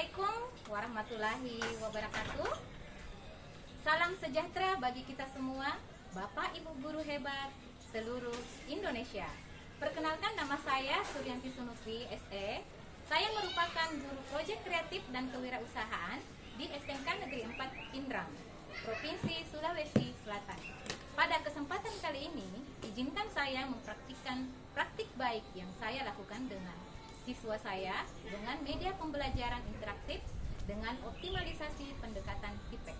Assalamualaikum warahmatullahi wabarakatuh. Salam sejahtera bagi kita semua, Bapak Ibu guru hebat seluruh Indonesia. Perkenalkan, nama saya Suryanti Sunusi, SE. Saya merupakan guru proyek kreatif dan kewirausahaan di SMK Negeri 4 Pindrang, Provinsi Sulawesi Selatan. Pada kesempatan kali ini, izinkan saya mempraktikkan praktik baik yang saya lakukan dengan siswa saya dengan media pembelajaran interaktif dengan optimalisasi pendekatan TIPEK.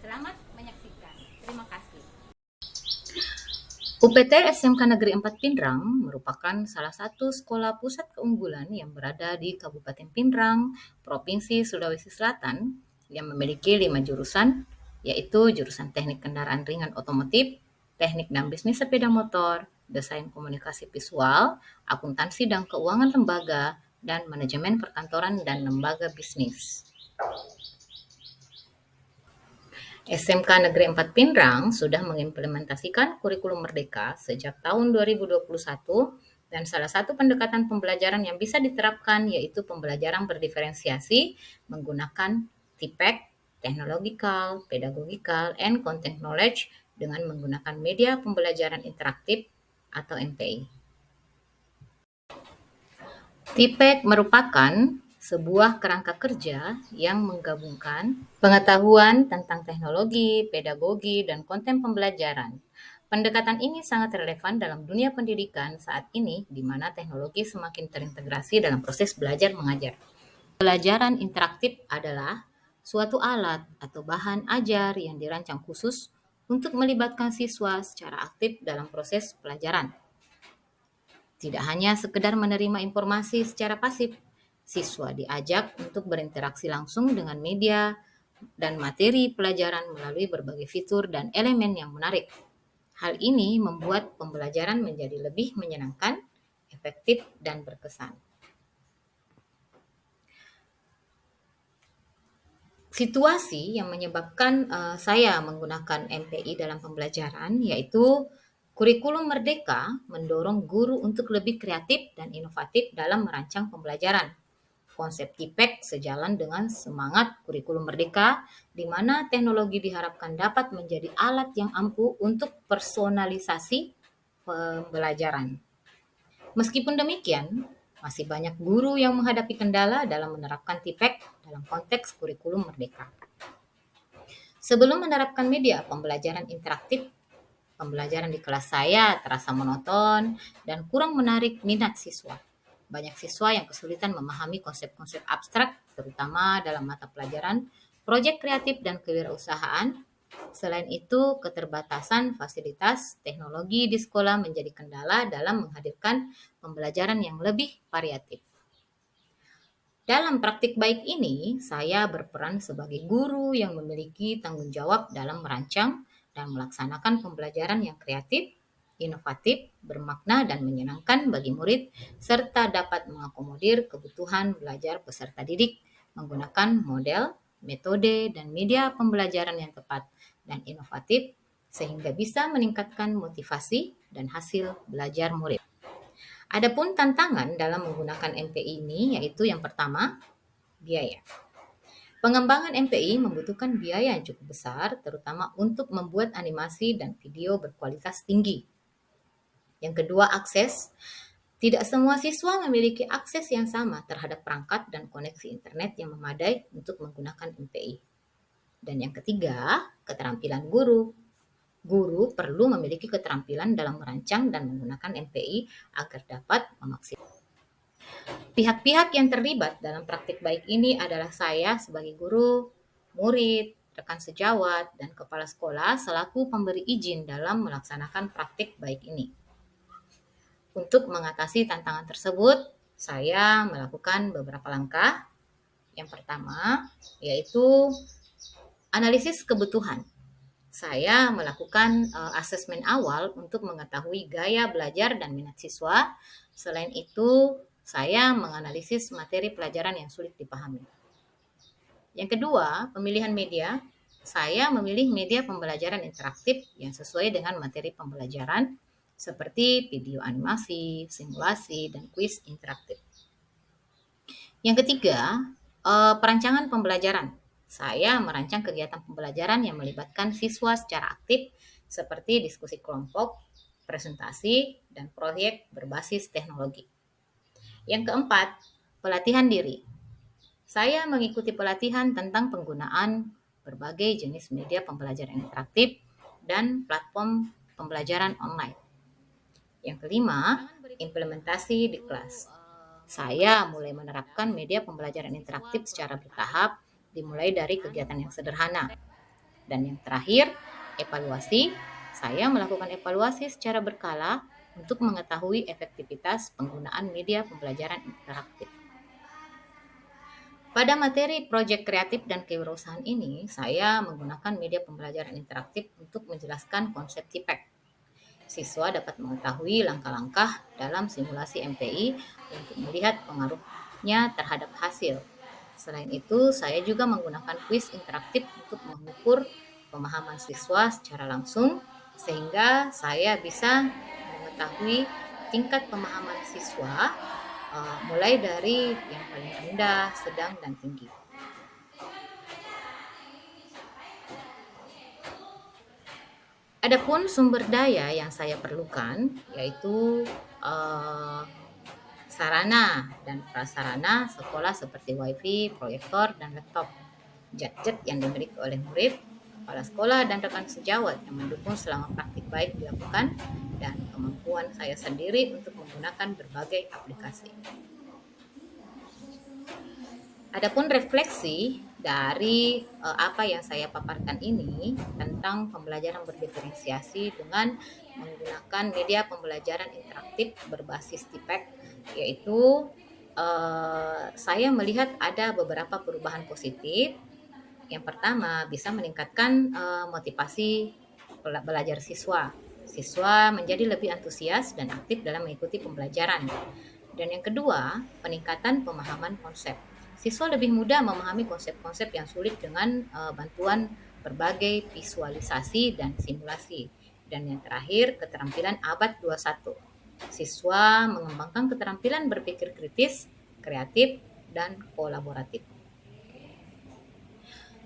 Selamat menyaksikan. Terima kasih. UPT SMK Negeri 4 Pindrang merupakan salah satu sekolah pusat keunggulan yang berada di Kabupaten Pindrang, Provinsi Sulawesi Selatan, yang memiliki 5 jurusan, yaitu jurusan Teknik Kendaraan Ringan Otomotif, Teknik dan Bisnis Sepeda Motor, Desain Komunikasi Visual, Akuntansi dan Keuangan Lembaga, dan Manajemen Perkantoran dan Lembaga Bisnis. SMK Negeri 4 Pindrang sudah mengimplementasikan kurikulum Merdeka sejak tahun 2021 dan salah satu pendekatan pembelajaran yang bisa diterapkan yaitu pembelajaran berdiferensiasi menggunakan TIPEK, Technological, Pedagogical, and Content Knowledge dengan menggunakan media pembelajaran interaktif atau MPI. TIPEK merupakan sebuah kerangka kerja yang menggabungkan pengetahuan tentang teknologi, pedagogi, dan konten pembelajaran. Pendekatan ini sangat relevan dalam dunia pendidikan saat ini, di mana teknologi semakin terintegrasi dalam proses belajar mengajar. Pelajaran interaktif adalah suatu alat atau bahan ajar yang dirancang khusus untuk melibatkan siswa secara aktif dalam proses pelajaran. Tidak hanya sekedar menerima informasi secara pasif, siswa diajak untuk berinteraksi langsung dengan media dan materi pelajaran melalui berbagai fitur dan elemen yang menarik. Hal ini membuat pembelajaran menjadi lebih menyenangkan, efektif, dan berkesan. Situasi yang menyebabkan saya menggunakan MPI dalam pembelajaran yaitu kurikulum Merdeka mendorong guru untuk lebih kreatif dan inovatif dalam merancang pembelajaran. Konsep TIPEK sejalan dengan semangat kurikulum Merdeka, di mana teknologi diharapkan dapat menjadi alat yang ampuh untuk personalisasi pembelajaran. Meskipun demikian, masih banyak guru yang menghadapi kendala dalam menerapkan TIPEK dalam konteks kurikulum Merdeka. Sebelum menerapkan media pembelajaran interaktif, pembelajaran di kelas saya terasa monoton dan kurang menarik minat siswa. Banyak siswa yang kesulitan memahami konsep-konsep abstrak, terutama dalam mata pelajaran proyek kreatif dan kewirausahaan. Selain itu, keterbatasan fasilitas teknologi di sekolah menjadi kendala dalam menghadirkan pembelajaran yang lebih variatif. Dalam praktik baik ini, saya berperan sebagai guru yang memiliki tanggung jawab dalam merancang dan melaksanakan pembelajaran yang kreatif, inovatif, bermakna, dan menyenangkan bagi murid, serta dapat mengakomodir kebutuhan belajar peserta didik menggunakan model, metode, dan media pembelajaran yang tepat dan inovatif, sehingga bisa meningkatkan motivasi dan hasil belajar murid. Adapun tantangan dalam menggunakan MPI ini yaitu yang pertama, biaya. Pengembangan MPI membutuhkan biaya yang cukup besar, terutama untuk membuat animasi dan video berkualitas tinggi. Yang kedua, akses. Tidak semua siswa memiliki akses yang sama terhadap perangkat dan koneksi internet yang memadai untuk menggunakan MPI. Dan yang ketiga, keterampilan guru. Guru perlu memiliki keterampilan dalam merancang dan menggunakan MPI agar dapat memaksimalkan. Pihak-pihak yang terlibat dalam praktik baik ini adalah saya sebagai guru, murid, rekan sejawat, dan kepala sekolah selaku pemberi izin dalam melaksanakan praktik baik ini. Untuk mengatasi tantangan tersebut, saya melakukan beberapa langkah. Yang pertama, yaitu analisis kebutuhan. Saya melakukan asesmen awal untuk mengetahui gaya belajar dan minat siswa. Selain itu, saya menganalisis materi pelajaran yang sulit dipahami. Yang kedua, pemilihan media. Saya memilih media pembelajaran interaktif yang sesuai dengan materi pembelajaran seperti video animasi, simulasi, dan kuis interaktif. Yang ketiga, Perancangan pembelajaran. Saya merancang kegiatan pembelajaran yang melibatkan siswa secara aktif seperti diskusi kelompok, presentasi, dan proyek berbasis teknologi. Yang keempat, pelatihan diri. Saya mengikuti pelatihan tentang penggunaan berbagai jenis media pembelajaran interaktif dan platform pembelajaran online. Yang kelima, implementasi di kelas. Saya mulai menerapkan media pembelajaran interaktif secara bertahap, dimulai dari kegiatan yang sederhana. Dan yang terakhir, evaluasi. Saya melakukan evaluasi secara berkala untuk mengetahui efektivitas penggunaan media pembelajaran interaktif. Pada materi proyek kreatif dan kewirausahaan ini, saya menggunakan media pembelajaran interaktif untuk menjelaskan konsep TIPEK. Siswa dapat mengetahui langkah-langkah dalam simulasi MPI untuk melihat pengaruhnya terhadap hasil. Selain itu, saya juga menggunakan kuis interaktif untuk mengukur pemahaman siswa secara langsung, sehingga saya bisa mengetahui tingkat pemahaman siswa mulai dari yang paling rendah, sedang, dan tinggi. Adapun sumber daya yang saya perlukan yaitu sarana dan prasarana sekolah seperti wifi, proyektor, dan laptop, gadget yang dimiliki oleh murid, kepala sekolah, dan rekan sejawat yang mendukung selama praktik baik dilakukan, dan kemampuan saya sendiri untuk menggunakan berbagai aplikasi. Adapun refleksi dari apa yang saya paparkan ini tentang pembelajaran berdiferensiasi dengan menggunakan media pembelajaran interaktif berbasis TIPEK, yaitu saya melihat ada beberapa perubahan positif. Yang pertama, bisa meningkatkan motivasi belajar siswa. Siswa menjadi lebih antusias dan aktif dalam mengikuti pembelajaran. Dan yang kedua, peningkatan pemahaman konsep. Siswa lebih mudah memahami konsep-konsep yang sulit dengan bantuan berbagai visualisasi dan simulasi. Dan yang terakhir, keterampilan abad 21. Siswa mengembangkan keterampilan berpikir kritis, kreatif, dan kolaboratif.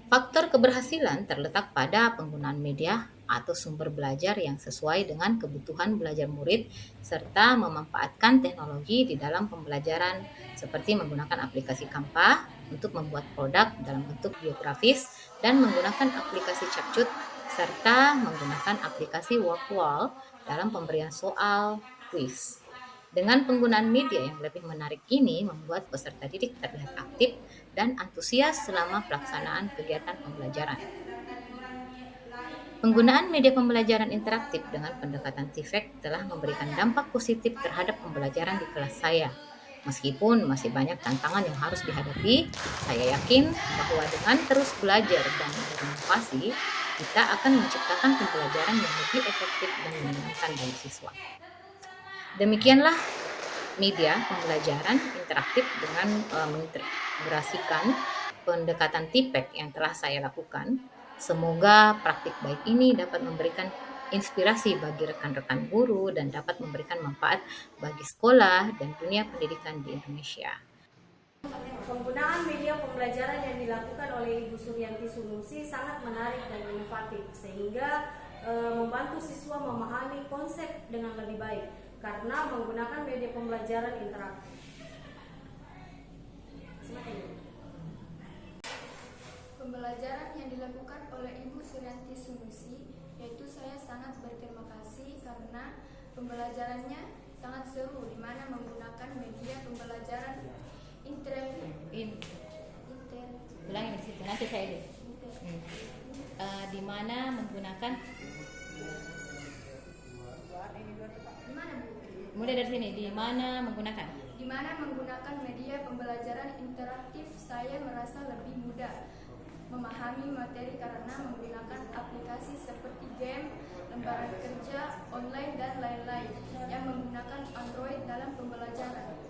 Faktor keberhasilan terletak pada penggunaan media atau sumber belajar yang sesuai dengan kebutuhan belajar murid, serta memanfaatkan teknologi di dalam pembelajaran seperti menggunakan aplikasi Canva untuk membuat produk dalam bentuk biografis dan menggunakan aplikasi Capcut, serta menggunakan aplikasi Workwall dalam pemberian soal kuis. Dengan penggunaan media yang lebih menarik ini membuat peserta didik terlihat aktif dan antusias selama pelaksanaan kegiatan pembelajaran. Penggunaan media pembelajaran interaktif dengan pendekatan TIFEK telah memberikan dampak positif terhadap pembelajaran di kelas saya. Meskipun masih banyak tantangan yang harus dihadapi, saya yakin bahwa dengan terus belajar dan berinovasi, kita akan menciptakan pembelajaran yang lebih efektif dan menyenangkan bagi siswa. Demikianlah media pembelajaran interaktif dengan mengintegrasikan pendekatan TIPEK yang telah saya lakukan. Semoga praktik baik ini dapat memberikan inspirasi bagi rekan-rekan guru dan dapat memberikan manfaat bagi sekolah dan dunia pendidikan di Indonesia. Penggunaan media pembelajaran yang dilakukan oleh Ibu Suryanti Sunusi sangat menarik dan inovatif sehingga membantu siswa memahami konsep dengan lebih baik karena menggunakan media pembelajaran interaktif. Pembelajaran yang dilakukan oleh Ibu Suryanti Sunusi, yaitu saya sangat berterima kasih karena pembelajarannya sangat seru di mana menggunakan media pembelajaran interaktif. Ulangi di situ nanti saya lihat. Di mana menggunakan mulai dari sini, di mana menggunakan Media pembelajaran interaktif, saya merasa lebih mudah memahami materi karena menggunakan aplikasi seperti game, lembaran kerja, online, dan lain-lain yang menggunakan Android dalam pembelajaran.